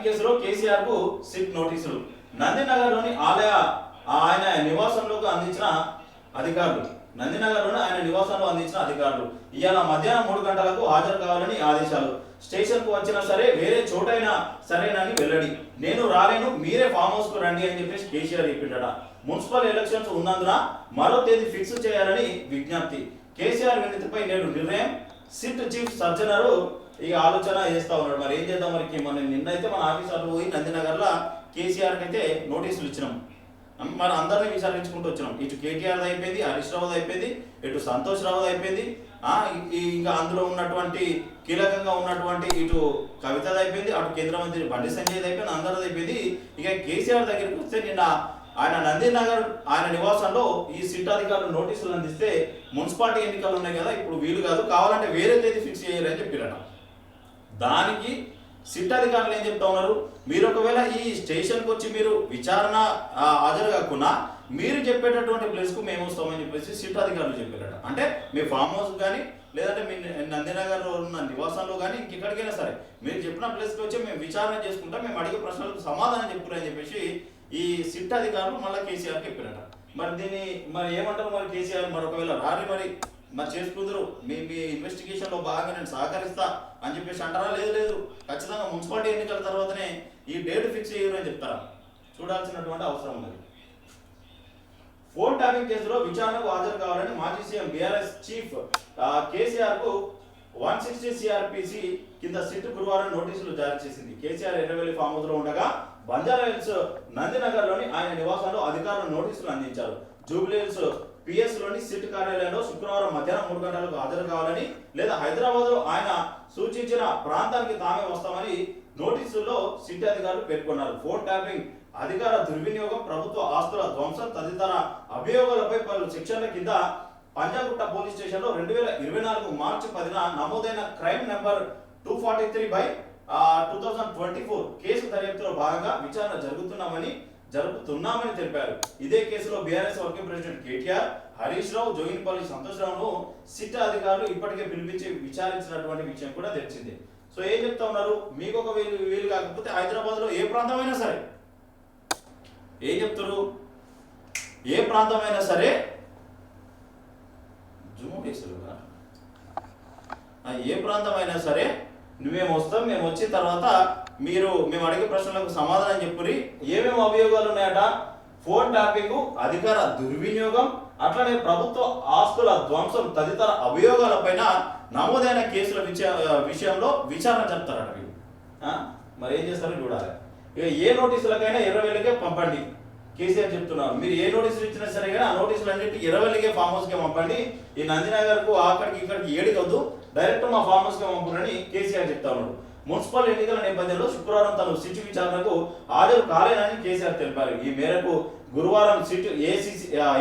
Tapping కేసులో కేసీఆర్ కు SIT నోటీసులు. నందినగర్లోని ఆయన నివాసంలోకి అందించిన అధికారులు ఇవాళ మధ్యాహ్నం 3 గంటలకు హాజరు కావాలని ఆదేశాలు. స్టేషన్ కు వచ్చినా సరే వేరే చోటైనా సరేనని వెల్లడి. నేను రాలేను, మీరే ఫామ్ హౌస్ కు రండి అని చెప్పేసి కేసీఆర్ చెప్పిండట. మున్సిపల్ ఎలక్షన్స్ ఉన్నందున మరో తేదీ ఫిక్స్ చేయాలని విజ్ఞప్తి. కేసీఆర్ వినతిపై నేడు నిర్ణయం. సిట్ చీఫ్ సర్జనరు ఇక ఆలోచన చేస్తా ఉన్నాడు. మరి ఏం చేద్దాం? మరి నిన్నైతే మన ఆఫీసర్లు పోయి నందినగర్లో కేసీఆర్కి అయితే నోటీసులు ఇచ్చినాం. మరి అందరినీ విచారించుకుంటూ వచ్చినాం. ఇటు కేటీఆర్ అయిపోయింది, హరీష్ రావు అయిపోయింది, ఇటు సంతోష్ రావు అయిపోయింది, ఇంకా అందులో ఉన్నటువంటి కీలకంగా ఉన్నటువంటి ఇటు కవిత అయిపోయింది, అటు కేంద్ర మంత్రి బండి సంజయ్ అయిపోయింది, అందరిది అయిపోయింది. ఇక కేసీఆర్ దగ్గరికి వస్తే నిన్న ఆయన నందినగర్ ఆయన నివాసంలో ఈ సిట్ అధికారులు నోటీసులు అందిస్తే మున్సిపాలిటీ ఎన్నికలు ఉన్నాయి కదా, ఇప్పుడు వీలు కాదు, కావాలంటే వేరే తేదీ ఫిక్స్ చేయాలని చెప్పారట. దానికి సిట్ అధికారులు ఏం చెప్తా ఉన్నారు, మీరు ఒకవేళ ఈ స్టేషన్కి వచ్చి మీరు విచారణ హాజరు కాకుండా మీరు చెప్పేటటువంటి ప్లేస్కు మేము వస్తామని చెప్పేసి సిట్ అధికారులు చెప్పారట. అంటే మీ ఫామ్ హౌస్ కానీ లేదంటే మీ నందినగర్లో ఉన్న నివాసంలో కానీ ఇంకెక్కడికైనా సరే మీరు చెప్పిన ప్లేస్కి వచ్చి మేము విచారణ చేసుకుంటాం, మేము అడిగే ప్రశ్నలకు సమాధానం చెప్పుకోరని చెప్పేసి ఈ సిట్ అధికారులు మళ్ళీ కేసీఆర్కి చెప్పారట. మరి దీన్ని ఏమంటారు మరి కేసీఆర్? మరి ఒకవేళ మరి చేసుకుందరు, మీ ఇన్వెస్టిగేషన్లో బాగా నేను సహకరిస్తా అని చెప్పేసి అంటారా? లేదు, ఖచ్చితంగా మున్సిపాలిటీ ఎన్నికల తర్వాతనే ఈ డేట్ ఫిక్స్ చేయరు అని చెప్తారా? చూడాల్సినటువంటి అవసరం ఉన్నది. ఫోన్ ట్యాపింగ్ కేసులో విచారణకు హాజరు కావాలని మాజీ సీఎం బీఆర్ఎస్ చీఫ్ కేసీఆర్ కు 160 సిఆర్పిసి కింద సిట్ గురువారం నోటీసులు జారీ చేసింది. కేసీఆర్ ఎర్రవెల్లి ఫామ్ హౌస్ లో ఉండగా బంజారాహిల్స్ నందినగర్ లోని ఆయన నివాసంలో అధికారులు నోటీసులు అందించారు. జూబ్లీహిల్స్ పిఎస్ లోని సిట్ కార్యాలయంలో శుక్రవారం మధ్యాహ్నం 3 గంటలకు హాజరు కావాలని లేదా హైదరాబాద్ లో ఆయన సూచించిన ప్రాంతానికి తామే వస్తామని నోటీసుల్లో సిట్ అధికారులు పేర్కొన్నారు. ఫోన్ ట్యాపింగ్, అధికార దుర్వినియోగం, ప్రభుత్వ ఆస్తుల ధ్వంసం తదితర అభియోగాలపై పలు సెక్షన్ల కింద పంజాగుట్ట పోలీస్ స్టేషన్ లో 2024 మార్చి 10న నమోదైన క్రైమ్ నెంబర్ 243/2024 కేసు దర్యాప్తులో భాగంగా విచారణ జరుపుతున్నామని తెలిపారు. ఇదే కేసులో BRS working president KTR, Harish Rao, Joginipalli Santosh రావును సిట్ అధికారులు ఇప్పటికే పిలిపించి విచారించినటువంటి విషయం కూడా తెలిసిందే. సో ఏం చెప్తా ఉన్నారు, మీకు ఒక వీలు కాకపోతే హైదరాబాద్ లో ఏ ప్రాంతమైనా సరే, ఏం చెప్తారు, ఏ ప్రాంతమైనా సరే ఏ ప్రాంతమైనా సరే మేము వస్తాం, మేము వచ్చిన తర్వాత మేము అడిగే ప్రశ్నలకు సమాధానం చెప్పురి. ఏమేమి అభియోగాలు ఉన్నాయట? ఫోన్ ట్యాపింగ్, అధికార దుర్వినియోగం, అట్లనే ప్రభుత్వ ఆస్తుల ధ్వంసం తదితర అభియోగాలపైన నమోదైన కేసుల విషయంలో విచారణ జరుపుతారట వీళ్ళు. మరి ఏం చేస్తారో చూడాలి. ఇక ఏ నోటీసులకైనా ఎర్రవెల్లికే పంపండి కేసీఆర్ చెప్తున్నారు. మీరు ఏ నోటీసులు ఇచ్చినా సరే కానీ ఆ నోటీసులు అన్నింటి ఎర్రవెల్లికే ఫామ్ హౌస్కే పంపండి. ఈ నందినగర్కు అక్కడికి ఇక్కడికి ఏడికొద్దు, డైరెక్ట్ మా ఫామ్ హౌస్కే పంపునని కేసీఆర్ చెప్తా ఉన్నాడు. మున్సిపల్ ఎన్నికల నేపథ్యంలో శుక్రవారం తను సిట్ విచారణకు హాజరు కాలేనని కేసీఆర్ తెలిపారు. ఈ మేరకు గురువారం సిట్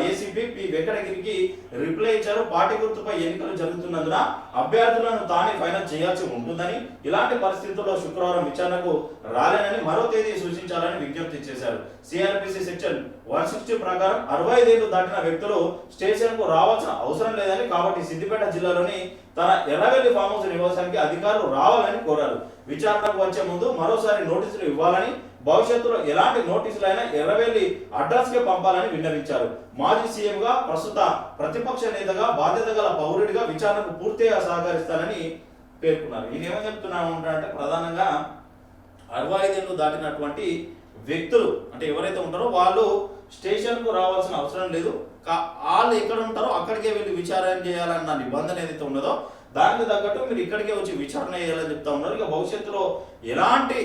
ఏసీపీ పి వెంకటగిరికి రిప్లై ఇచ్చారు. పార్టీ గుర్తుపై ఎన్నికలు జరుగుతున్నందున అభ్యర్థులను తానే ఫైనల్ చేయాల్సి ఉంటుందని, ఇలాంటి పరిస్థితుల్లో శుక్రవారం విచారణకు రాలేనని మరో తేదీ సూచించాలని విజ్ఞప్తి చేశారు. సిఆర్పిసి సెక్షన్ 160 ప్రకారం 65 ఏళ్లు దాటిన వ్యక్తులు స్టేషన్ కు రావాల్సిన అవసరం లేదని, కాబట్టి సిద్దిపేట జిల్లాలోని తన ఎర్రవెల్లి ఫామ్ హౌస్ నివాసానికి అధికారులు రావాలని కోరారు. విచారణకు వచ్చే ముందు మరోసారి నోటీసులు ఇవ్వాలని, భవిష్యత్తులో ఎలాంటి నోటీసులైనా ఎర్రవెల్లి అడ్రస్ కే పంపాలని విన్నవించారు. మాజీ సీఎంగా, ప్రస్తుత ప్రతిపక్ష నేతగా, బాధ్యత గల పౌరుడిగా విచారణకు పూర్తిగా సహకరిస్తానని పేర్కొన్నారు. ఈయన ఏమని చెప్తున్నాను అంటే ప్రధానంగా 65 ఏళ్లు దాటినటువంటి వ్యక్తులు అంటే ఎవరైతే ఉంటారో వాళ్ళు స్టేషన్ కు రావాల్సిన అవసరం లేదు, వాళ్ళు ఎక్కడ ఉంటారో అక్కడికే వెళ్ళి విచారణ చేయాలన్న నిబంధన ఏదైతే ఉన్నదో దానికి తగ్గట్టు మీరు ఇక్కడికే వచ్చి విచారణ చేయాలని చెప్తా ఉన్నారు. ఇక భవిష్యత్తులో ఎలాంటి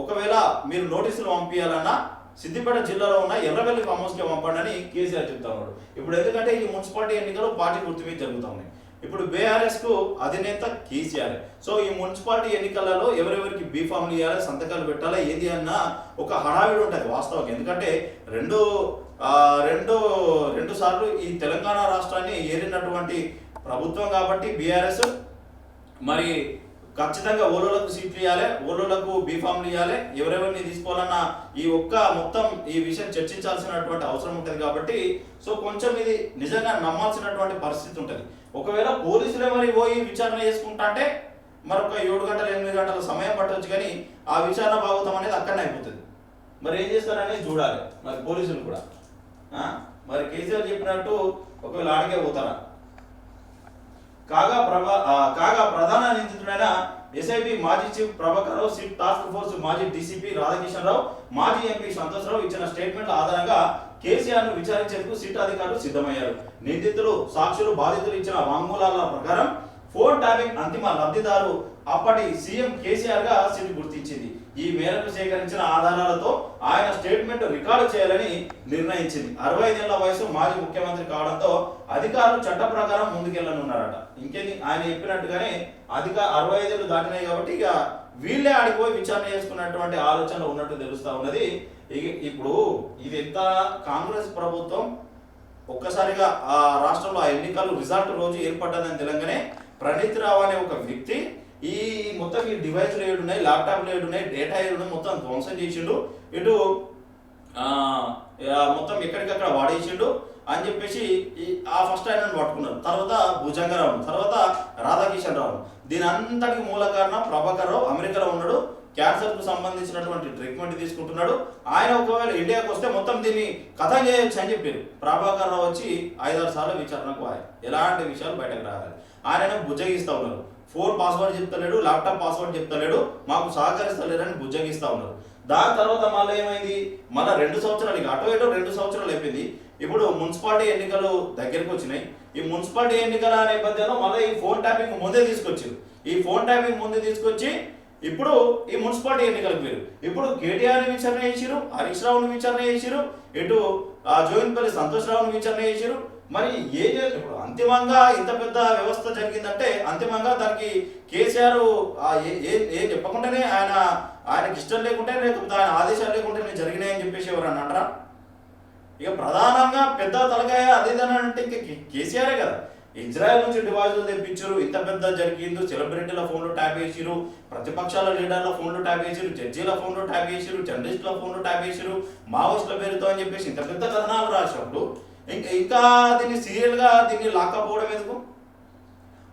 ఒకవేళ మీరు నోటీసులు పంపించాలన్నా సిద్దిపేట జిల్లాలో ఉన్న ఎర్రవెల్లి ఫామ్ హౌస్కి పంపండి అని కేసీఆర్ చెప్తా ఉన్నాడు. ఇప్పుడు ఎందుకంటే ఈ మున్సిపాలిటీ ఎన్నికలు పార్టీ గుర్తు మీద జరుగుతూ ఉన్నాయి. ఇప్పుడు బీఆర్ఎస్ కు అధినేత కేసీఆర్. సో ఈ మున్సిపాలిటీ ఎన్నికలలో ఎవరెవరికి బీఫామ్లు ఇవ్వాలి, సంతకాలు పెట్టాలి, ఏది అన్న ఒక హడావిడి ఉంటుంది వాస్తవం. ఎందుకంటే రెండు సార్లు ఈ తెలంగాణ రాష్ట్రాన్ని ఏరినటువంటి ప్రభుత్వం కాబట్టి బీఆర్ఎస్ మరి ఖచ్చితంగా ఓలోలకు సీట్లు ఇవ్వాలి, ఓలోలకు బీఫామ్లు ఇవ్వాలి, ఎవరెవరిని తీసుకోవాలన్న మొత్తం ఈ విషయం చర్చించాల్సినటువంటి అవసరం ఉంటుంది కాబట్టి సో కొంచెం ఇది నిజంగా నమ్మాల్సినటువంటి పరిస్థితి ఉంటుంది. ఒకవేళ పోలీసులే మరి పోయి విచారణ చేసుకుంటా అంటే మరొక 7 గంటలు 8 గంటల సమయం పట్టవచ్చు, కానీ ఆ విచారణ భాగవతం అనేది అక్కడనే అయిపోతుంది. మరి ఏం చేస్తారనేది చూడాలి మరి పోలీసులు కూడా. మరి కేసీఆర్ చెప్పినట్టు ఒకవేళ ఆడికే పోతారా? కాగా ప్రధాన నిందితుడైన ఎస్ఐబి మాజీ chief Prabhakar Rao, SIT task force మాజీ డీసీపీ రాధాకిషన్ రావు, మాజీ ఎంపీ సంతోష్ రావు ఇచ్చిన స్టేట్మెంట్ల ఆధారంగా కేసీఆర్ ను విచారించేందుకు సిట్ అధికారులు సిద్ధమయ్యారు. నిందితులు, సాక్షులు, బాధితులు ఇచ్చిన వాంగ్మూలాల ప్రకారం ఫోన్ ట్యాపింగ్ అంతిమ లబ్ధిదారు అప్పటి సీఎం కేసీఆర్ గా సిట్ గుర్తించింది. ఈ మేరకు సేకరించిన ఆధారాలతో ఆయన స్టేట్మెంట్ రికార్డు చేయాలని నిర్ణయించింది. 65 ఏళ్ల వయసు, మాజీ ముఖ్యమంత్రి కావడంతో అధికారులు చట్ట ప్రకారం ముందుకెళ్లనున్నారట. ఇంకేంది, ఆయన చెప్పినట్టుగానే 65 ఏళ్ళు దాటినాయి కాబట్టి ఇక వీళ్ళే ఆడిపోయి విచారణ చేసుకున్నటువంటి ఆలోచనలు ఉన్నట్టు తెలుస్తా ఉన్నది. ఇప్పుడు ఇది ఎంత కాంగ్రెస్ ప్రభుత్వం ఒక్కసారిగా ఆ రాష్ట్రంలో ఆ ఎన్నికలు రిజల్ట్ రోజు ఏర్పడ్డదని తెలంగానే ప్రణీత్ రావు అనే ఒక వ్యక్తి ఈ మొత్తం ఈ డివైస్లు ఏడున్నాయి, ల్యాప్టాప్లు ఏడున్నాయి, డేటా ఏడున్నాయి మొత్తం ధ్వంసం చేసిండు, ఇటు మొత్తం ఎక్కడికక్కడ వాడేసిండు అని చెప్పేసి ఆ ఫస్ట్ ఆయనను పట్టుకున్నారు. తర్వాత భుజంగరావు, తర్వాత రాధాకిషన్ రావు. దీని అంతటికి మూల కారణం ప్రభాకర్ రావు అమెరికాలో ఉన్నాడు, క్యాన్సర్ కు సంబంధించినటువంటి ట్రీట్మెంట్ తీసుకుంటున్నాడు. ఆయన ఒకవేళ ఇండియాకి వస్తే మొత్తం దీన్ని కథం చేయొచ్చు అని చెప్పారు. ప్రభాకర్ రావు వచ్చి 5-6 సార్లు విచారణకు ఎలాంటి విషయాలు బయటకు రావాలి. ఆయన బుజ్జగిస్తా ఉన్నారు. ఫోన్ పాస్వర్డ్ చెప్తలేడు, ల్యాప్టాప్ పాస్వర్డ్ చెప్తలేడు, మాకు సహకరిస్తలేరని బుజ్జగిస్తా ఉన్నారు. దాని తర్వాత మళ్ళీ ఏమైంది, మళ్ళీ 2 సంవత్సరాలు ఇక అటు ఇటు 2 సంవత్సరాలు అయిపోయింది. ఇప్పుడు మున్సిపాలిటీ ఎన్నికలు దగ్గరికి వచ్చినాయి. ఈ మున్సిపాలిటీ ఎన్నికల నేపథ్యంలో మళ్ళీ ఈ ఫోన్ ట్యాపింగ్ ముందే తీసుకొచ్చారు. ఈ ఫోన్ ట్యాపింగ్ ముందే తీసుకొచ్చి ఇప్పుడు ఈ మున్సిపాలిటీ ఎన్నికలకు పేరు ఇప్పుడు కేటీఆర్ని విచారణ చేసిరు, హరీష్ రావుని విచారణ చేసిరు, ఇటు జోగిన్పల్లి సంతోష్ రావుని విచారణ చేసిరు. మరి ఇప్పుడు అంతిమంగా ఇంత పెద్ద వ్యవస్థ జరిగిందంటే అంతిమంగా దానికి కేసీఆర్ ఏం చెప్పకుండానే ఆయనకి ఇష్టం లేకుంటే, లేకపోతే ఆయన ఆదేశాలు లేకుంటే జరిగినాయని చెప్పేసి ఎవరన్నా అంటారా? ఇక ప్రధానంగా పెద్ద తలకాయ అదేదనంటే కేసీఆరే కదా. ఇజ్రాయెల్ నుంచి డివైజులు తెప్పించారు, ఇంత పెద్ద జరిగింది, సెలబ్రిటీల ఫోన్లు ట్యాప్ చేసిరు, ప్రతిపక్షాల లీడర్ల ఫోన్లు ట్యాప్ చేసిరు, జడ్జీల ఫోన్లు ట్యాప్ చేసిరు, జర్నలిస్టుల ఫోన్లు ట్యాప్ చేసిరు, మావోయిస్టుల పేరుతో అని చెప్పేసి ఇంత పెద్ద కథనాలు రాసినప్పుడు ఇంకా దీన్ని సీరియల్గా దీన్ని లాక్కపోవడం ఎందుకు?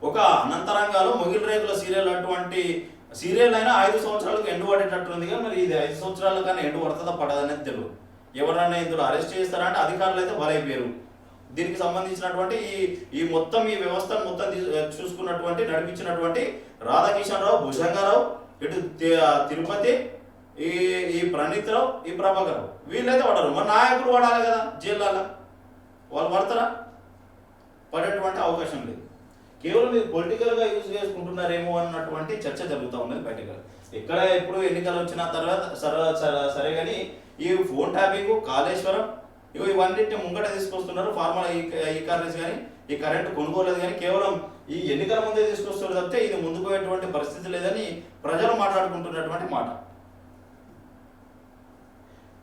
ఒక అనంతరంగాలో మొగిల్ రేకుల సీరియల్ అటువంటి సీరియల్ అయినా 5 సంవత్సరాలకు ఎండు పడేటట్టుంది. కానీ మరి ఇది 5 సంవత్సరాల కానీ ఎండు పడుతుందా పడదనేది తెలియదు. ఎవరన్నా ఇందులో అరెస్ట్ చేస్తారంటే అధికారులు అయితే బలైపోయారు. దీనికి సంబంధించినటువంటి ఈ మొత్తం ఈ వ్యవస్థను మొత్తం చూసుకున్నటువంటి నడిపించినటువంటి రాధాకిషన్ రావు, భుజంగారావు, ఇటు తిరుపతి, ఈ ప్రణీత్ రావు, ఈ ప్రభాకర్ రావు వీళ్ళైతే పడరు. మరి నాయకులు పడాలి కదా జైళ్ళలో, వాళ్ళు పడతారా? పడేటువంటి అవకాశం లేదు. కేవలం మీరు పొలిటికల్గా యూజ్ చేసుకుంటున్నారేమో అన్నటువంటి చర్చ జరుగుతూ ఉన్నది బయటగా. ఎక్కడ ఎప్పుడు ఎన్నికలు వచ్చిన తర్వాత సరే కానీ ఈ ఫోన్ ట్యాపింగ్, కాళేశ్వరం ఇవన్నిటిని ముంగట తీసుకొస్తున్నారు. ఫార్మల్ ఈ కరెన్సీ కానీ ఈ కరెంటు కొనుగోలేదు కానీ కేవలం ఈ ఎన్నికల ముందే తీసుకొస్తున్నారు తప్పితే ఇది ముందుకు పోయేటువంటి పరిస్థితి లేదని ప్రజలు మాట్లాడుకుంటున్నటువంటి మాట.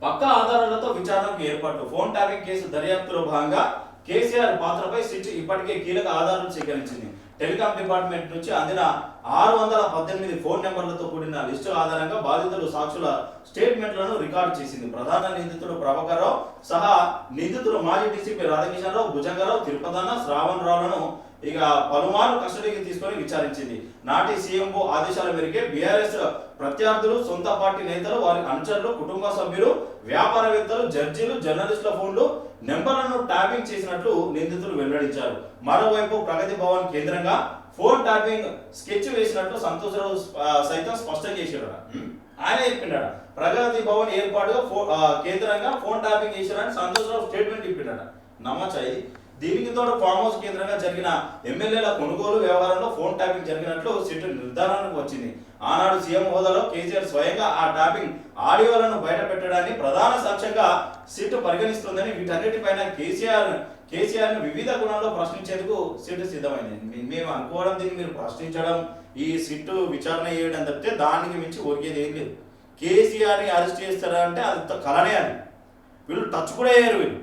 పక్కా ఆధారాలతో విచారణకు ఏర్పాటు. ఫోన్ ట్యాపింగ్ కేసు దర్యాప్తులో భాగంగా కేసీఆర్ పాత్రపై సిట్ ఇప్పటికే కీలక ఆధారాలు సేకరించింది. టెలికాం డిపార్ట్మెంట్ నుంచి అందిన 618 ఫోన్ నెంబర్లతో కూడిన లిస్టు ఆధారంగా బాధితులు, సాక్షుల స్టేట్మెంట్లను రికార్డు చేసింది. ప్రధాన నిందితుడు ప్రభాకర్ రావు సహా నిందితులు మాజీ డీసీపీ రాధాకిషన్ రావు, భుజంగరావు, తిరుపతన్న, శ్రావణ్ రావులను ఇక పలుమార్లు కస్టడీకి తీసుకొని విచారించింది. నాటి సీఎంఓ ఆదేశాల మేరకే బీఆర్ఎస్ ప్రత్యర్థులు, సొంత పార్టీ నేతలు, వారి అనుచరులు, కుటుంబ సభ్యులు, వ్యాపారవేత్తలు, జడ్జీలు, జర్నలిస్టుల ఫోన్లు నెంబర్లను ట్యాపింగ్ చేసినట్లు నిందితులు వెల్లడించారు. మరోవైపు ప్రగతి భవన్ కేంద్రంగా ఫోన్ ట్యాపింగ్ స్కెచ్ వేసినట్లు సంతోష్ రావు సైతం స్పష్టం చేశాడు. ఆయన చెప్పిండట ప్రగతి భవన్ ఏర్పాటుగా కేంద్రంగా ఫోన్ ట్యాపింగ్ చేశారని సంతోష్ రావు స్టేట్మెంట్ ఇప్పిండట. నమ్మచాయి. దీనికి తోడు ఫామ్ హౌస్ కేంద్రంగా జరిగిన ఎమ్మెల్యేల కొనుగోలు వ్యవహారంలో ఫోన్ ట్యాపింగ్ జరిగినట్లు సిట్ నిర్ధారణకు వచ్చింది. ఆనాడు సీఎం హోదాలో కేసీఆర్ స్వయంగా ఆ ట్యాపింగ్ ఆడియోలను బయట పెట్టడాన్ని ప్రధాన సాక్ష్యంగా సిట్ పరిగణిస్తుందని, వీటన్నిటిపైన కేసీఆర్ ను వివిధ గుణాల్లో ప్రశ్నించేందుకు సిట్ సిద్ధమైంది. మేము అనుకోవడం, దీన్ని మీరు ప్రశ్నించడం, ఈ సిట్ విచారణ చేయడం తప్పితే దానికి మించి ఒరిగేది ఏం లేదు. కేసీఆర్ని అరెస్ట్ చేస్తారా అంటే అది కలనే. అది వీళ్ళు టచ్ కూడా అయ్యారు. వీళ్ళు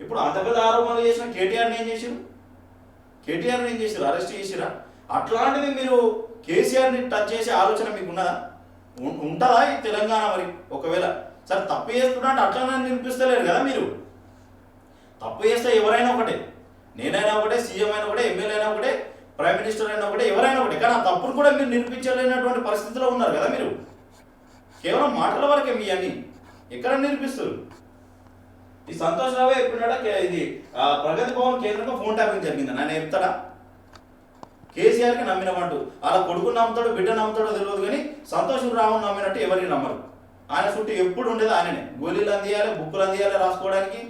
ఇప్పుడు అంత పెద్ద ఆరోపణలు చేసిన కేటీఆర్ని ఏం చేశారు? అరెస్ట్ చేసిరా? అట్లాంటిది మీరు కేసీఆర్ని టచ్ చేసే ఆలోచన మీకు ఉన్నదా? ఉంటుందా ఈ తెలంగాణ? మరి ఒకవేళ సరే తప్పు చేస్తున్నా అంటే అట్లా నిరూపిస్తలేరు కదా. మీరు తప్పు చేస్తే ఎవరైనా ఒకటే, నేనైనా ఒకటే, సీఎం అయినా ఒకటే, ఎమ్మెల్యే అయినా ఒకటే, ప్రైమ్ మినిస్టర్ అయినా ఒకటే, ఎవరైనా ఒకటే. కానీ ఆ తప్పును కూడా మీరు నిరూపించలేనటువంటి పరిస్థితిలో ఉన్నారు కదా మీరు. కేవలం మాటల వరకే మీ అన్ని ఎక్కడ నిరూపిస్తారు? ఈ సంతోష్ రావే ఎప్పుడున్నాడా ఇది ప్రగతి భవన్ కేంద్రంగా ఫోన్ ట్యాపింగ్ జరిగింది నన్ను చెప్తాడా? కేసీఆర్కి నమ్మినమంటూ అలా కొడుకుని నమ్ముతాడు, బిడ్డ నమ్ముతాడో తెలియదు, కానీ సంతోష్ రావును నమ్మినట్టు ఎవరిని నమ్మరు. ఆయన చుట్టూ ఎప్పుడు ఉండేది ఆయననే. గోళీలు అందియాలి, బుక్కులు అందియాలి రాసుకోవడానికి,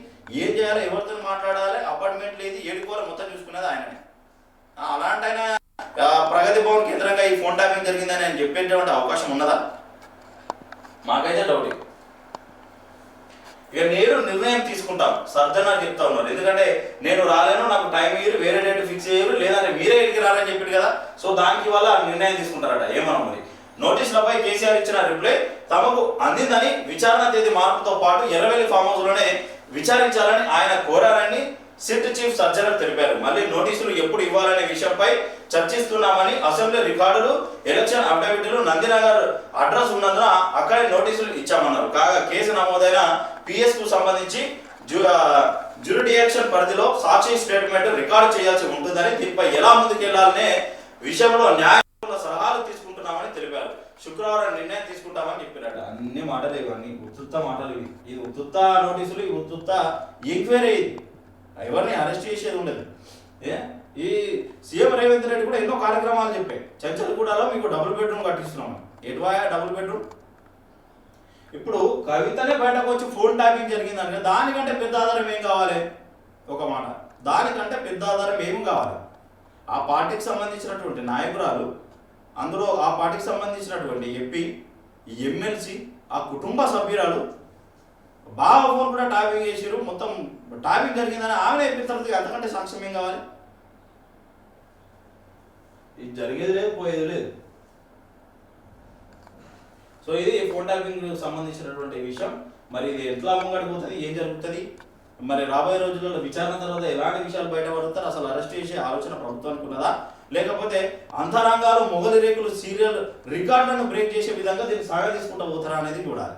ఏం చేయాలి, ఎవరితో మాట్లాడాలి, అపార్ట్మెంట్లు ఏది ఏడుకోవాలి మొత్తం చూసుకునేది ఆయననే. అలాంటి ఆయన ప్రగతి భవన్ కేంద్రంగా ఈ ఫోన్ ట్యాపింగ్ జరిగిందని ఆయన చెప్పేటువంటి అవకాశం ఉన్నదా? మాకైతే డౌట్. ఇక నేను నిర్ణయం తీసుకుంటాం సర్జన చెప్తా ఉన్నారు. ఎందుకంటే నేను రాలేను, నాకు టైం ఇయ్యరు, వేరే డేట్ ఫిక్స్ చేయరు, లేదంటే మీరే ఇక్కడికి రాలని చెప్పాడు కదా. సో దానికి వల్ల నిర్ణయం తీసుకుంటారట. ఏమన్నా మరి నోటీసులపై కేసీఆర్ ఇచ్చిన రిప్లై తమకు అందిందని, విచారణ తేదీ మార్పుతో పాటు ఎర్రవెల్లి ఫామ్ హౌస్ లోనే విచారించాలని ఆయన కోరారని సిట్ చీఫ్ సర్జనర్ తెలిపారు. మళ్ళీ నోటీసులు ఎప్పుడు ఇవ్వాలనే విషయంపై చర్చిస్తున్నామని, అసెంబ్లీ రికార్డులు, ఎలక్షన్ అఫిడవిట్లు నందినగర్ అడ్రస్ ఉన్నందున అక్కడే నోటీసులు ఇచ్చామన్నారు. కాగా కేసు నమోదైన పిఎస్ కు సంబంధించి జ్యురిడిక్షన్ పరిధిలో సాక్షి స్టేట్మెంట్ రికార్డు చేయాల్సి ఉంటుందని, దీనిపై ఎలా ముందుకెళ్లాలనే విషయంలో న్యాయ సలహాలు తీసుకుంటున్నామని తెలిపారు. శుక్రవారం నిర్ణయం తీసుకుంటామని చెప్పినట్ట. అన్ని మాటలు ఇవన్నీ ఉత్తుత్త మాటలు. ఇది ఉత్తుత్త నోటీసులు, ఈ ఉత్తుత్త ఎంక్వైరీ. ఎవరిని అరెస్ట్ చేసేది ఉండదు. ఈ సీఎం రేవంత్ రెడ్డి కూడా ఎన్నో కార్యక్రమాలు చెప్పాయి. చంచల్గూడలో మీకు డబుల్ బెడ్రూమ్ కట్టిస్తున్నాం. ఎటువాయా డబుల్ బెడ్రూమ్? ఇప్పుడు కవితనే బయటకు వచ్చి ఫోన్ ట్యాపింగ్ జరిగిందని, దానికంటే పెద్ద ఆధారం ఏం కావాలి? ఒక మాట, దానికంటే పెద్ద ఆధారం ఏం కావాలి? ఆ పార్టీకి సంబంధించినటువంటి నాయకురాలు, అందులో ఆ పార్టీకి సంబంధించినటువంటి ఎంపీ, ఎమ్మెల్సీ, ఆ కుటుంబ సభ్యురాలు బాగా ఫోన్ కూడా ట్యాపింగ్ చేసారు. మొత్తం ట్యాపింగ్ జరిగిందని ఆమెనే చెప్పిన అంతకంటే సాక్ష్యం ఏం కావాలి? ఇది జరిగేది లేదు, పోయేది లేదు. సో ఇది ఫోన్ ట్యాపింగ్ సంబంధించినటువంటి విషయం. మరి ఇది ఎట్లా ముంగడిపోతుంది, ఏం జరుగుతుంది, మరి రాబోయే రోజుల్లో విచారణ తర్వాత ఎలాంటి విషయాలు బయటపడతారు, అసలు అరెస్ట్ చేసే ఆలోచన ప్రభుత్వానికి ఉన్నదా, లేకపోతే అంతరంగాలు మొగలి రేకులు సీరియల్ రికార్డులను బ్రేక్ చేసే విధంగా దీన్ని సాగదీసుకుంటూ పోతారా అనేది చూడాలి.